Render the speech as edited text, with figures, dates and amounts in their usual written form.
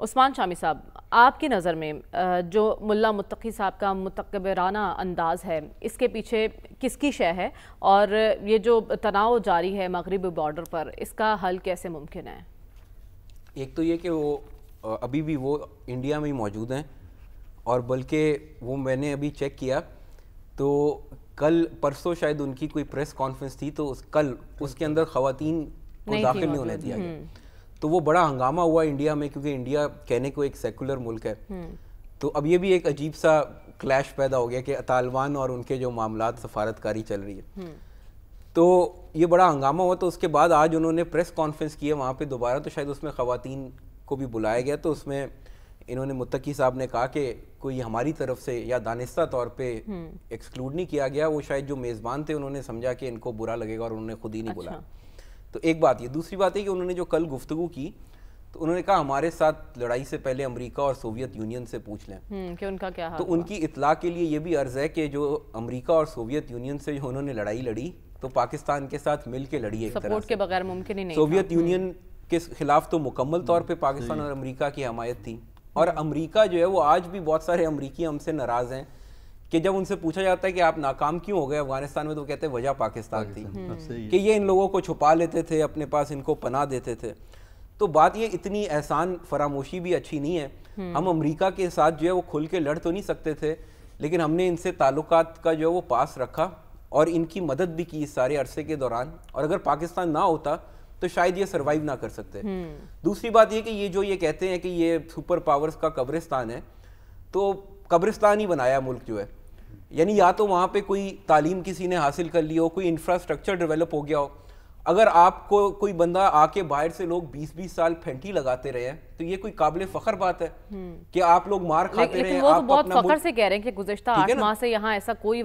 عثمان شامی صاحب، آپ کی نظر میں جو ملا متقی صاحب کا متکبرانہ انداز ہے، اس کے پیچھے کس کی شے ہے، اور یہ جو تناؤ جاری ہے مغربی بارڈر پر، اس کا حل کیسے ممکن ہے؟ ایک تو یہ کہ وہ ابھی بھی وہ انڈیا میں ہی موجود ہیں، اور بلکہ وہ میں نے ابھی چیک کیا تو کل پرسوں شاید ان کی کوئی پریس کانفرنس تھی، تو کل اس کے اندر خواتین کو داخل نہیں ہونے دیا گیا. تو وہ بڑا ہنگامہ ہوا انڈیا میں، کیونکہ انڈیا کہنے کو ایک سیکولر ملک ہے. تو اب یہ بھی ایک عجیب سا کلیش پیدا ہو گیا کہ طالبان اور ان کے جو معاملات سفارتکاری چل رہی ہے. تو یہ بڑا ہنگامہ ہوا. تو اس کے بعد آج انہوں نے پریس کانفرنس کی ہے وہاں پہ دوبارہ، تو شاید اس میں خواتین کو بھی بلایا گیا. تو اس میں انہوں نے متقی صاحب نے کہا کہ کوئی ہماری طرف سے یا دانستہ طور پہ ایکسکلوڈ نہیں کیا گیا. وہ شاید جو میزبان تھے انہوں نے سمجھا کہ ان کو برا لگے گا اور انہوں نے خود ہی نہیں بلایا. تو ایک بات یہ. دوسری بات ہے کہ انہوں نے جو کل گفتگو کی تو انہوں نے کہا ہمارے ساتھ لڑائی سے پہلے امریکہ اور سوویت یونین سے پوچھ لیں کہ ان کا کیا حال تو ان کی اطلاع کے لیے یہ بھی عرض ہے کہ جو امریکہ اور سوویت یونین سے جو انہوں نے لڑائی لڑی تو پاکستان کے ساتھ مل کے لڑی ہے. ایک طرح سپورٹ کے بغیر ممکن ہی نہیں. سوویت یونین کے خلاف تو مکمل طور پہ پاکستان اور امریکہ کی حمایت تھی، اور امریکہ جو ہے وہ آج بھی بہت سارے امریکی ہم سے ناراض ہیں کہ جب ان سے پوچھا جاتا ہے کہ آپ ناکام کیوں ہو گئے افغانستان میں، تو کہتے ہیں وجہ پاکستان تھی کہ یہ ان لوگوں کو چھپا لیتے تھے، اپنے پاس ان کو پناہ دیتے تھے. تو بات یہ اتنی احسان فراموشی بھی اچھی نہیں ہے. ہم امریکہ کے ساتھ جو ہے وہ کھل کے لڑ تو نہیں سکتے تھے، لیکن ہم نے ان سے تعلقات کا جو ہے وہ پاس رکھا اور ان کی مدد بھی کی اس سارے عرصے کے دوران. اور اگر پاکستان نہ ہوتا تو شاید یہ سروائیو نہ کر سکتے. دوسری بات یہ کہ یہ جو یہ کہتے ہیں کہ یہ سپر پاورز کا قبرستان ہے، تو قبرستان ہی بنایا ملک جو ہے. یعنی یا تو وہاں پہ کوئی تعلیم کسی نے حاصل کر لی ہو، کوئی انفراسٹرکچر ڈیولپ ہو گیا ہو. اگر آپ کو کوئی بندہ آ کے باہر سے لوگ 20-20 سال پھینٹی لگاتے رہے ہیں تو یہ کوئی قابل فخر بات ہے کہ آپ لوگ مار کھاتے رہے ہیں. لیکن وہ تو بہت فخر سے کہہ رہے ہیں کہ گزشتہ 8 ماہ سے یہاں ایسا کوئی